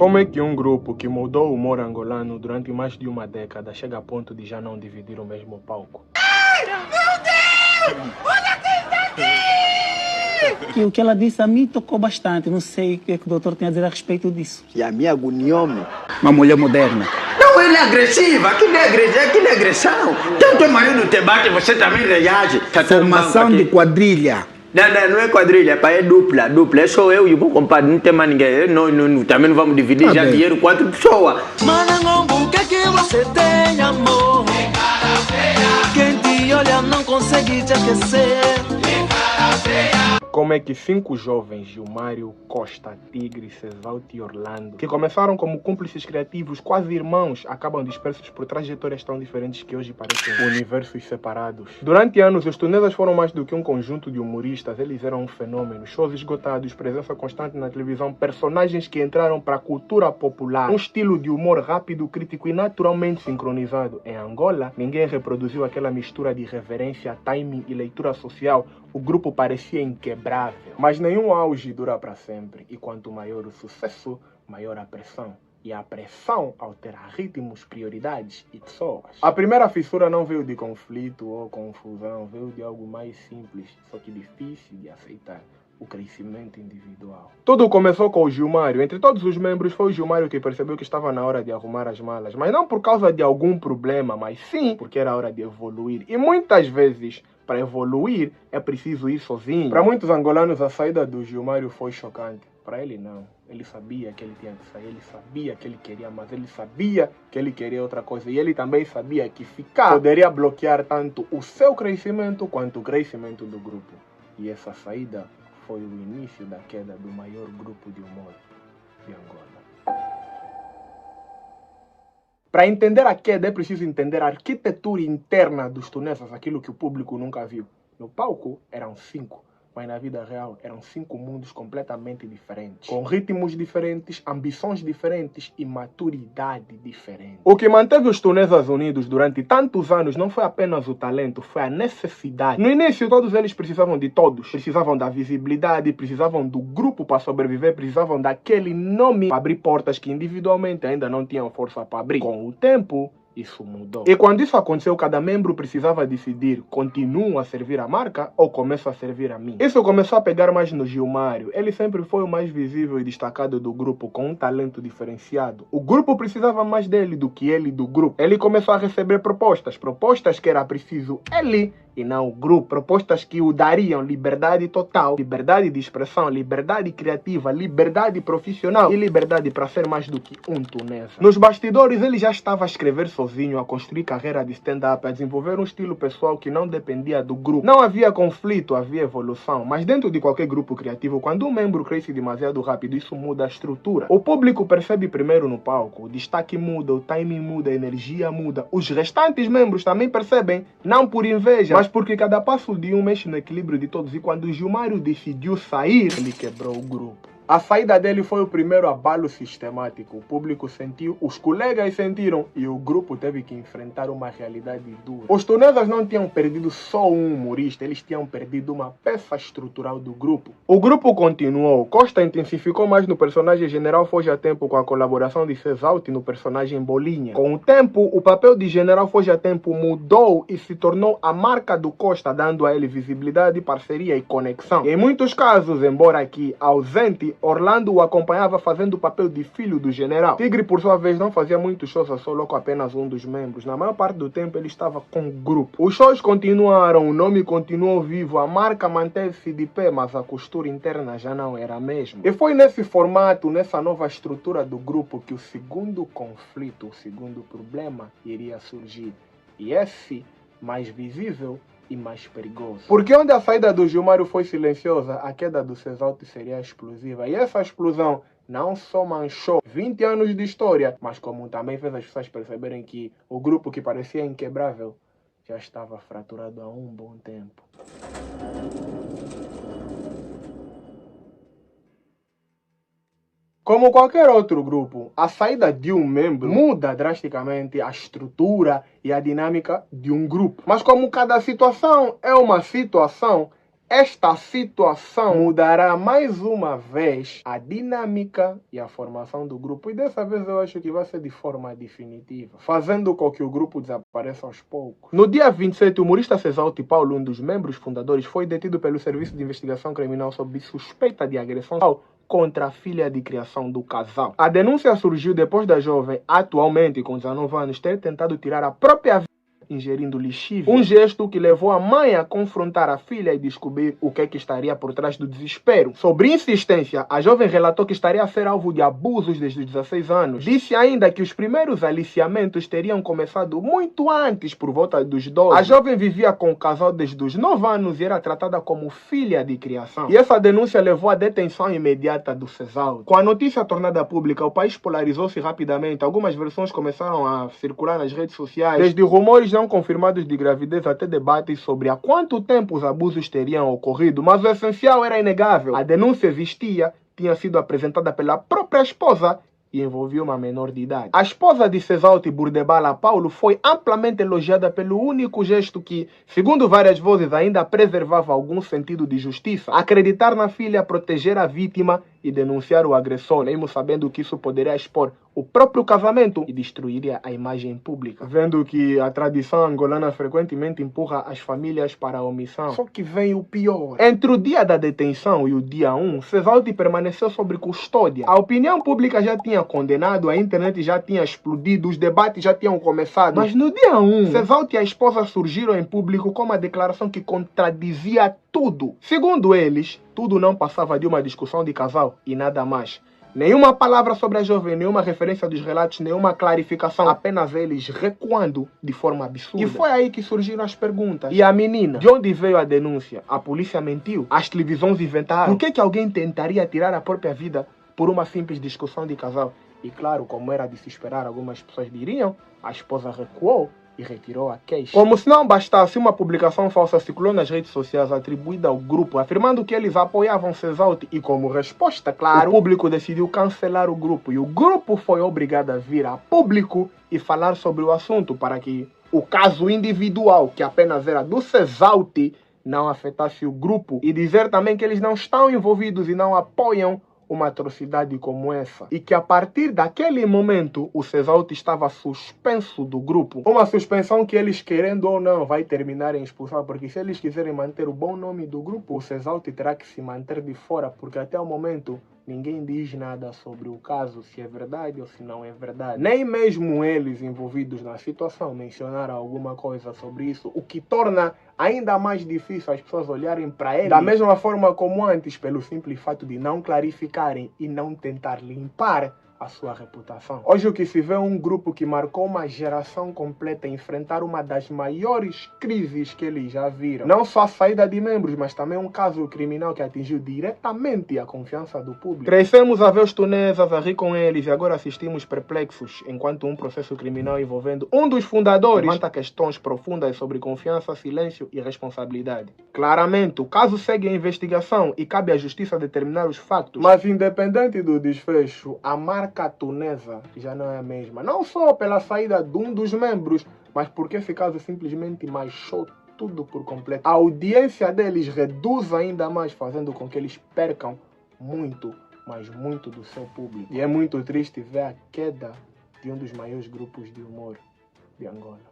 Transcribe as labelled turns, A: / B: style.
A: Como é que um grupo que mudou o humor angolano durante mais de uma década chega a ponto de já não dividir o mesmo palco?
B: Que o que ela disse a mim tocou bastante. Não sei o que o doutor tem a dizer a respeito disso.
C: E a minha agoniou-me.
B: Uma mulher moderna.
C: Não, ele é agressiva. Aquilo é agressão. Tanto o marido te bate, você também reage.
B: Formação de quadrilha.
C: Não é quadrilha, pá, é dupla. É só eu e o meu compadre, não tem mais ninguém. Não, também não vamos dividir já dinheiro 4 pessoas.
D: Manangombo, o que é que você tem, amor? Quem te olha não consegue te aquecer.
A: Como é que 5 jovens, Gilmário, Costa, Tigre, Cesalt e Orlando, que começaram como cúmplices criativos, quase irmãos, acabam dispersos por trajetórias tão diferentes que hoje parecem universos separados? Durante anos, os Tunesas foram mais do que um conjunto de humoristas, eles eram um fenômeno. Shows esgotados, presença constante na televisão, personagens que entraram para a cultura popular, um estilo de humor rápido, crítico e naturalmente sincronizado. Em Angola, ninguém reproduziu aquela mistura de reverência, timing e leitura social. O grupo parecia inquebrável, mas nenhum auge dura para sempre. E quanto maior o sucesso, maior a pressão. E a pressão altera ritmos, prioridades e pessoas. A primeira fissura não veio de conflito ou confusão, veio de algo mais simples, só que difícil de aceitar: o crescimento individual. Tudo começou com o Gilmário. Entre todos os membros, foi o Gilmário que percebeu que estava na hora de arrumar as malas. Mas não por causa de algum problema, mas sim porque era hora de evoluir. E muitas vezes, para evoluir, é preciso ir sozinho. Para muitos angolanos, a saída do Gilmário foi chocante. Para ele, não. Ele sabia que ele tinha que sair, ele sabia que ele queria, mas ele sabia que ele queria outra coisa. E ele também sabia que ficar poderia bloquear tanto o seu crescimento quanto o crescimento do grupo. E essa saída foi o início da queda do maior grupo de humor de Angola. Para entender a queda, é preciso entender a arquitetura interna dos tunesas, aquilo que o público nunca viu. No palco eram 5, mas na vida real eram 5 mundos completamente diferentes, com ritmos diferentes, ambições diferentes e maturidade diferente. O que manteve os tunesas unidos durante tantos anos não foi apenas o talento, foi a necessidade. No início, todos eles precisavam de todos. Precisavam da visibilidade, precisavam do grupo para sobreviver, precisavam daquele nome para abrir portas que individualmente ainda não tinham força para abrir. Com o tempo, isso mudou. E quando isso aconteceu, cada membro precisava decidir: continuo a servir a marca ou começo a servir a mim? Isso começou a pegar mais no Gilmário. Ele sempre foi o mais visível e destacado do grupo, com um talento diferenciado. O grupo precisava mais dele do que ele do grupo. Ele começou a receber propostas que era preciso ele e não o grupo. Propostas que o dariam liberdade total, liberdade de expressão, liberdade criativa, liberdade profissional e liberdade para ser mais do que um tunesa. Nos bastidores, ele já estava a escrever sozinho, a construir carreira de stand-up, a desenvolver um estilo pessoal que não dependia do grupo. Não havia conflito, havia evolução. Mas dentro de qualquer grupo criativo, quando um membro cresce demasiado rápido, isso muda a estrutura. O público percebe primeiro no palco, o destaque muda, o timing muda, a energia muda. Os restantes membros também percebem, não por inveja, mas porque cada passo de um mexe no equilíbrio de todos. E quando o Gilmário decidiu sair, ele quebrou o grupo. A saída dele foi o primeiro abalo sistemático. O público sentiu, os colegas sentiram e o grupo teve que enfrentar uma realidade dura. Os tunesas não tinham perdido só um humorista, eles tinham perdido uma peça estrutural do grupo. O grupo continuou. Costa intensificou mais no personagem General Foge a Tempo com a colaboração de Cesalt no personagem Bolinha. Com o tempo, o papel de General Foge a Tempo mudou e se tornou a marca do Costa, dando a ele visibilidade, parceria e conexão. Em muitos casos, embora aqui ausente, Orlando o acompanhava fazendo o papel de filho do general. Tigre, por sua vez, não fazia muitos shows a solo com apenas um dos membros. Na maior parte do tempo, ele estava com o grupo. Os shows continuaram, o nome continuou vivo, a marca manteve-se de pé, mas a costura interna já não era a mesma. E foi nesse formato, nessa nova estrutura do grupo, que o segundo conflito, o segundo problema iria surgir. E esse, mais visível e mais perigoso. Porque onde a saída do Gilmário foi silenciosa, a queda do Cesalt seria explosiva. E essa explosão não só manchou 20 anos de história, mas como também fez as pessoas perceberem que o grupo que parecia inquebrável já estava fraturado há um bom tempo. Como qualquer outro grupo, a saída de um membro muda drasticamente a estrutura e a dinâmica de um grupo. Mas como cada situação é uma situação, esta situação mudará mais uma vez a dinâmica e a formação do grupo. E dessa vez eu acho que vai ser de forma definitiva, fazendo com que o grupo desapareça aos poucos. No dia 27, o humorista Cesalti Paulo, um dos membros fundadores, foi detido pelo Serviço de Investigação Criminal sob suspeita de agressão contra a filha de criação do casal. A denúncia surgiu depois da jovem, atualmente com 19 anos, ter tentado tirar a própria vida ingerindo lixívia. Um gesto que levou a mãe a confrontar a filha e descobrir o que estaria por trás do desespero. Sobre insistência, a jovem relatou que estaria a ser alvo de abusos desde os 16 anos. Disse ainda que os primeiros aliciamentos teriam começado muito antes, por volta dos 12. A jovem vivia com o casal desde os 9 anos e era tratada como filha de criação. E essa denúncia levou à detenção imediata do Cesalti. Com a notícia tornada pública, o país polarizou-se rapidamente. Algumas versões começaram a circular nas redes sociais, desde rumores não confirmados de gravidez até debates sobre há quanto tempo os abusos teriam ocorrido, mas o essencial era inegável. A denúncia existia, tinha sido apresentada pela própria esposa e envolvia uma menor de idade. A esposa de Cesalti Burdebala Paulo foi amplamente elogiada pelo único gesto que, segundo várias vozes, ainda preservava algum sentido de justiça: acreditar na filha, proteger a vítima e denunciar o agressor, mesmo sabendo que isso poderia expor o próprio casamento e destruiria a imagem pública. Vendo que a tradição angolana frequentemente empurra as famílias para a omissão. Só que vem o pior. Entre o dia da detenção e o dia 1, Cesalti permaneceu sob custódia. A opinião pública já tinha condenado, a internet já tinha explodido, os debates já tinham começado. Mas no dia 1, Cesalti e a esposa surgiram em público com uma declaração que contradizia tudo. Segundo eles, tudo não passava de uma discussão de casal e nada mais. Nenhuma palavra sobre a jovem, nenhuma referência dos relatos, nenhuma clarificação, apenas eles recuando de forma absurda. E foi aí que surgiram as perguntas. E a menina? De onde veio a denúncia? A polícia mentiu? As televisões inventaram? Por que alguém tentaria tirar a própria vida por uma simples discussão de casal? E claro, como era de se esperar, algumas pessoas diriam, a esposa recuou e retirou a queixa. Como se não bastasse, uma publicação falsa circulou nas redes sociais atribuída ao grupo, afirmando que eles apoiavam Cesalti e, como resposta, claro, o público decidiu cancelar o grupo e o grupo foi obrigado a vir a público e falar sobre o assunto para que o caso individual, que apenas era do Cesalti, não afetasse o grupo, e dizer também que eles não estão envolvidos e não apoiam uma atrocidade como essa. E que a partir daquele momento o Cesalti estava suspenso do grupo. Uma suspensão que eles, querendo ou não, vai terminar em expulsão, porque se eles quiserem manter o bom nome do grupo, o Cesalti terá que se manter de fora, porque até o momento ninguém diz nada sobre o caso, se é verdade ou se não é verdade. Nem mesmo eles envolvidos na situação mencionaram alguma coisa sobre isso, o que torna ainda mais difícil as pessoas olharem para ele da mesma forma como antes, pelo simples fato de não clarificarem e não tentar limpar a sua reputação. Hoje o que se vê é um grupo que marcou uma geração completa enfrentar uma das maiores crises que eles já viram. Não só a saída de membros, mas também um caso criminal que atingiu diretamente a confiança do público. Crescemos a ver os tunesas, a rir com eles e agora assistimos perplexos, enquanto um processo criminal envolvendo um dos fundadores levanta questões profundas sobre confiança, silêncio e responsabilidade. Claramente, o caso segue a investigação e cabe à justiça determinar os factos. Mas independente do desfecho, a marca tunesa já não é a mesma. Não só pela saída de um dos membros, mas porque esse caso simplesmente manchou tudo por completo. A audiência deles reduz ainda mais, fazendo com que eles percam muito, mas muito do seu público. E é muito triste ver a queda de um dos maiores grupos de humor de Angola.